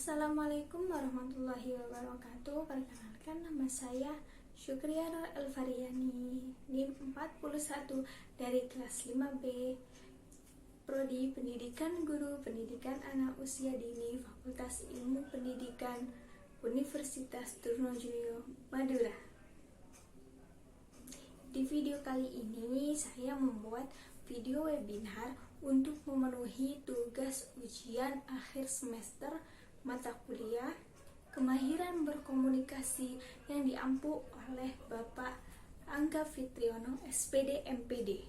Assalamualaikum warahmatullahi wabarakatuh. Perkenalkan, nama saya Syukriana Elvariani, NIM 41 dari kelas 5B, Prodi Pendidikan Guru Pendidikan Anak Usia Dini, Fakultas Ilmu Pendidikan, Universitas Trunojoyo, Madura. Di video kali ini saya membuat video webinar untuk memenuhi tugas ujian akhir semester mata kuliah kemahiran berkomunikasi yang diampu oleh Bapak Angga Fitriono, SPD MPD.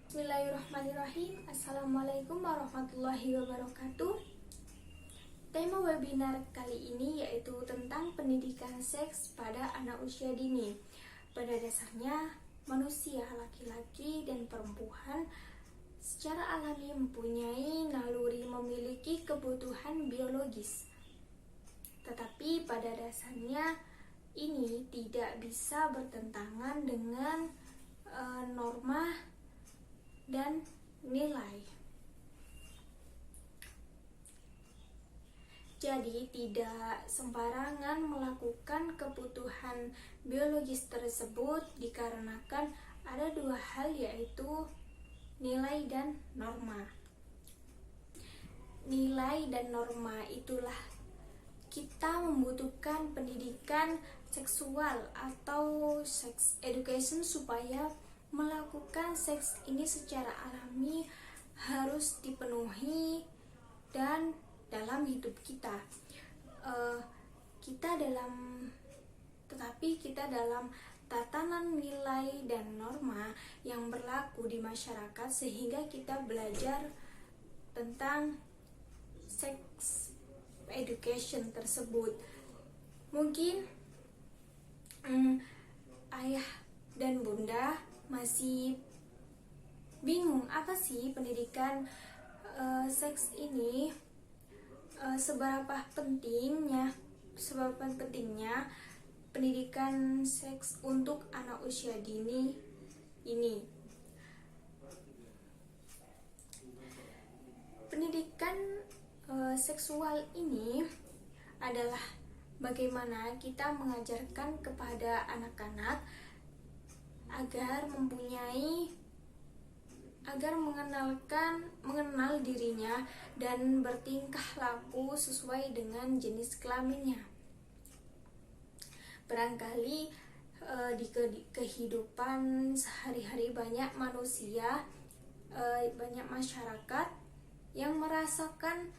Bismillahirrahmanirrahim. Assalamualaikum warahmatullahi wabarakatuh. Tema webinar kali ini yaitu tentang pendidikan seks pada anak usia dini. Pada dasarnya, manusia laki-laki dan perempuan secara alami mempunyai naluri memiliki kebutuhan biologis. Tetapi pada dasarnya ini tidak bisa bertentangan dengan norma dan nilai. Jadi tidak sembarangan melakukan kebutuhan biologis tersebut dikarenakan ada dua hal, yaitu nilai dan norma. Nilai dan norma itulah kita membutuhkan pendidikan seksual atau sex education supaya melakukan seks ini secara alami harus dipenuhi dan dalam hidup kita. Tetapi kita dalam tatanan nilai dan norma yang berlaku di masyarakat, sehingga kita belajar tentang sex education tersebut. Mungkin ayah dan bunda masih bingung apa sih pendidikan seks ini, seberapa pentingnya pendidikan seks untuk anak usia dini ini. Pendidikan seksual ini adalah bagaimana kita mengajarkan kepada anak-anak agar mengenal dirinya dan bertingkah laku sesuai dengan jenis kelaminnya. Barangkali di kehidupan sehari-hari banyak manusia, banyak masyarakat yang merasakan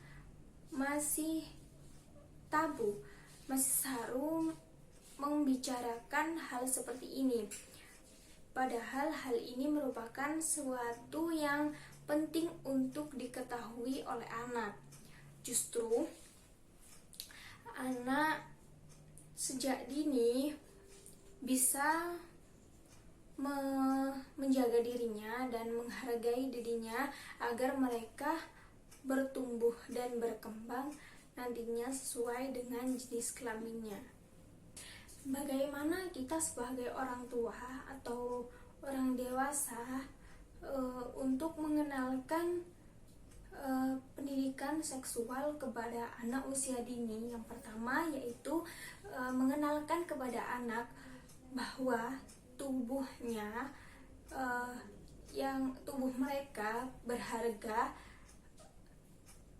masih tabu, masih saru membicarakan hal seperti ini. Padahal hal ini merupakan sesuatu yang penting untuk diketahui oleh anak. Justru anak sejak dini bisa menjaga dirinya dan menghargai dirinya agar mereka bertumbuh dan berkembang nantinya sesuai dengan jenis kelaminnya. Bagaimana kita sebagai orang tua atau orang dewasa untuk mengenalkan pendidikan seksual kepada anak usia dini? Yang pertama yaitu mengenalkan kepada anak bahwa tubuh mereka berharga,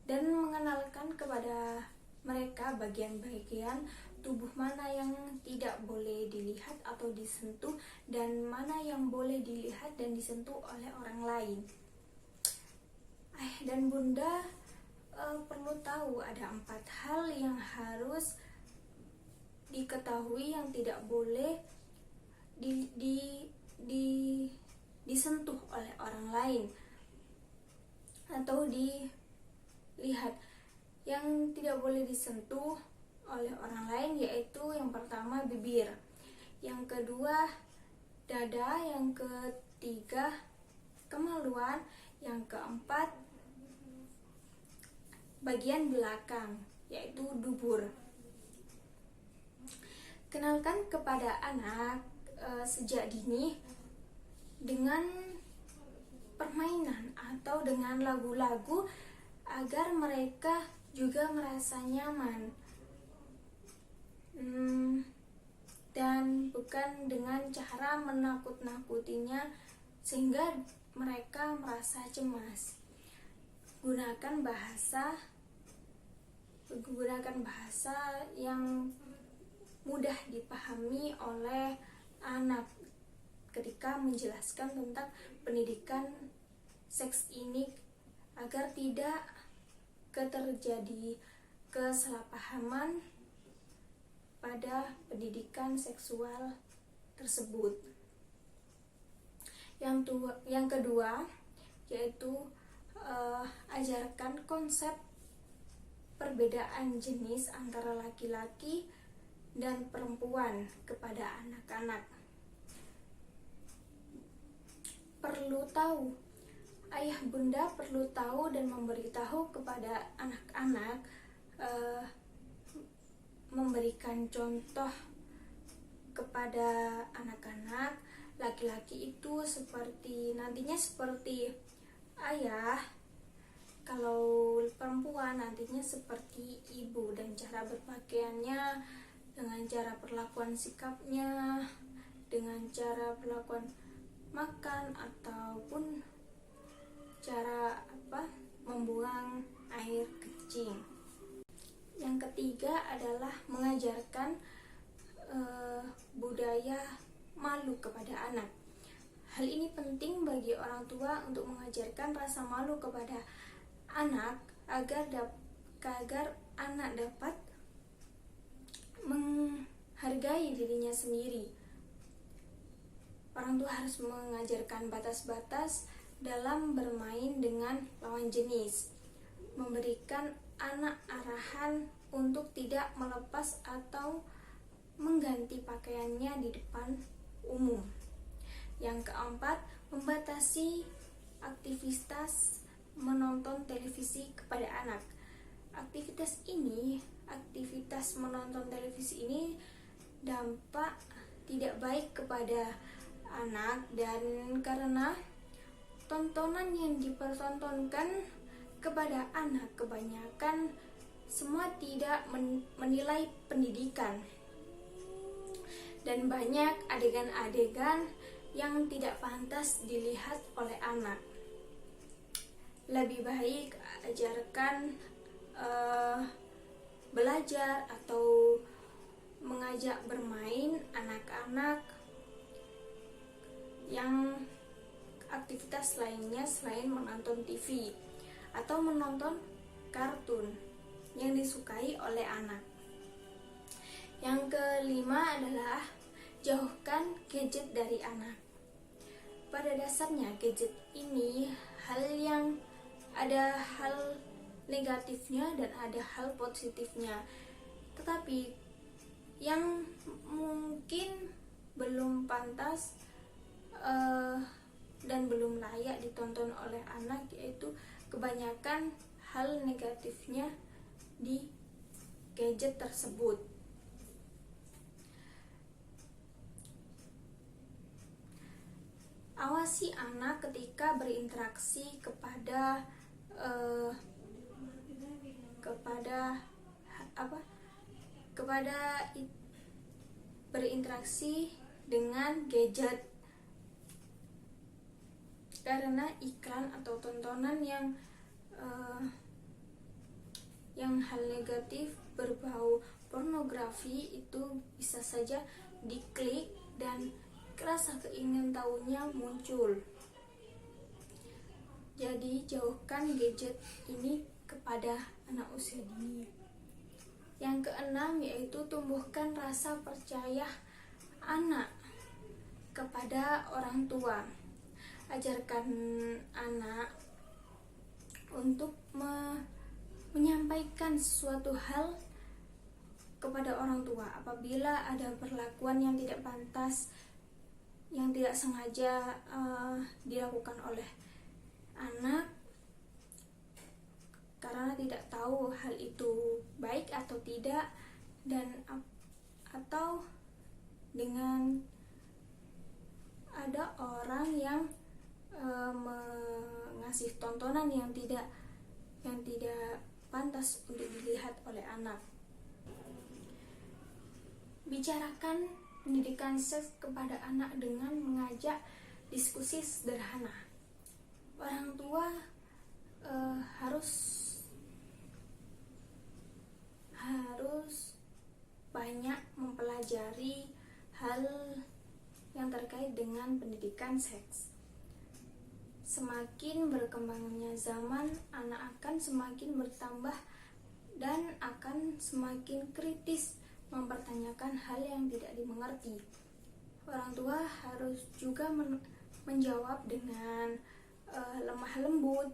dan mengenalkan kepada mereka bagian-bagian tubuh mana yang tidak boleh dilihat atau disentuh dan mana yang boleh dilihat dan disentuh oleh orang lain. Ayah dan bunda perlu tahu ada 4 hal yang harus diketahui yang tidak boleh disentuh oleh orang lain atau dilihat. Yang tidak boleh disentuh oleh orang lain yaitu yang pertama bibir, yang kedua dada, yang ketiga kemaluan, yang keempat bagian belakang yaitu dubur. Kenalkan kepada anak sejak dini dengan permainan atau dengan lagu-lagu agar mereka juga merasa nyaman, dan bukan dengan cara menakut-nakutinya sehingga mereka merasa cemas. Gunakan bahasa yang mudah dipahami oleh anak ketika menjelaskan tentang pendidikan seks ini agar tidak terjadi kesalahpahaman pada pendidikan seksual tersebut. Yang kedua yaitu ajarkan konsep perbedaan jenis antara laki-laki dan perempuan kepada anak-anak. Ayah bunda perlu tahu dan memberitahu kepada anak-anak, memberikan contoh kepada anak-anak laki-laki itu nantinya seperti ayah, kalau perempuan nantinya seperti ibu, dan cara berpakaiannya, dengan cara perlakuan sikapnya, dengan cara perlakuan makan ataupun cara membuang air kencing. Yang ketiga adalah mengajarkan budaya malu kepada anak. Hal ini penting bagi orang tua untuk mengajarkan rasa malu kepada anak agar anak dapat menghargai dirinya sendiri. Orang tua harus mengajarkan batas-batas dalam bermain dengan lawan jenis, memberikan anak arahan untuk tidak melepas atau mengganti pakaiannya di depan umum. Yang keempat, membatasi aktivitas menonton televisi kepada anak. Aktivitas menonton televisi ini dampak tidak baik kepada anak, dan karena tontonan yang dipertontonkan kepada anak kebanyakan semua tidak menilai pendidikan, dan banyak adegan-adegan yang tidak pantas dilihat oleh anak. Lebih baik ajarkan belajar atau mengajak bermain anak-anak yang aktivitas lainnya selain menonton TV atau menonton kartun yang disukai oleh anak. Yang kelima adalah jauhkan gadget dari anak. Pada dasarnya gadget ini ada hal negatifnya dan ada hal positifnya, tetapi yang mungkin belum pantas dan belum layak ditonton oleh anak yaitu kebanyakan hal negatifnya di gadget tersebut. Awasi anak ketika berinteraksi berinteraksi dengan gadget, karena iklan atau tontonan yang hal negatif berbau pornografi itu bisa saja diklik dan rasa keingin tahunya muncul. Jadi jauhkan gadget ini kepada anak usia dini. Yang keenam yaitu tumbuhkan rasa percaya anak kepada orang tua. Ajarkan anak untuk menyampaikan sesuatu hal kepada orang tua apabila ada perlakuan yang tidak pantas, yang tidak sengaja dilakukan oleh anak karena tidak tahu hal itu baik atau tidak, dan atau dengan ada orang yang mengasih tontonan yang tidak pantas untuk dilihat oleh anak. Bicarakan pendidikan seks kepada anak dengan mengajak diskusi sederhana. Orang tua harus banyak mempelajari hal yang terkait dengan pendidikan seks. Semakin berkembangnya zaman, anak akan semakin bertambah dan akan semakin kritis mempertanyakan hal yang tidak dimengerti. Orang tua harus juga menjawab dengan lemah lembut,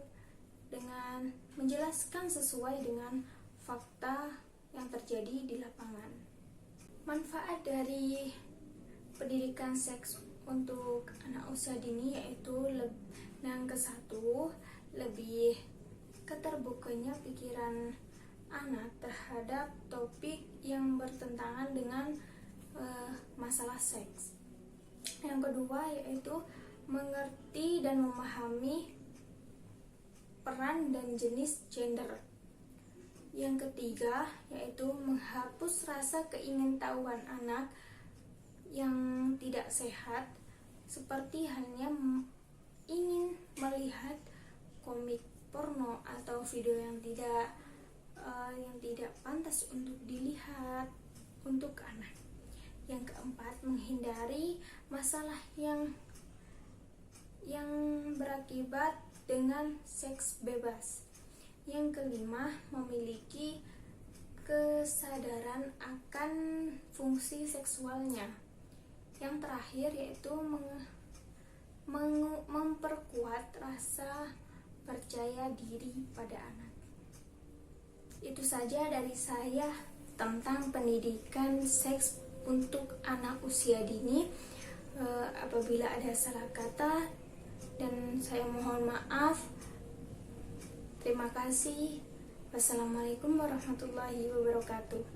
dengan menjelaskan sesuai dengan fakta yang terjadi di lapangan. Manfaat dari pendidikan seks untuk anak usia dini yaitu yang ke-1, lebih keterbukanya pikiran anak terhadap topik yang bertentangan dengan masalah seks. Yang kedua yaitu mengerti dan memahami peran dan jenis gender. Yang ketiga yaitu menghapus rasa keingintahuan anak yang tidak sehat, seperti hanya ingin melihat komik porno atau video yang tidak pantas untuk dilihat untuk anak. Yang keempat, menghindari masalah yang berakibat dengan seks bebas. Yang kelima, memiliki kesadaran akan fungsi seksualnya. Yang terakhir yaitu memperkuat rasa percaya diri pada anak. Itu saja dari saya tentang pendidikan seks untuk anak usia dini. Apabila ada salah kata dan saya mohon maaf. Terima kasih. Wassalamualaikum warahmatullahi wabarakatuh.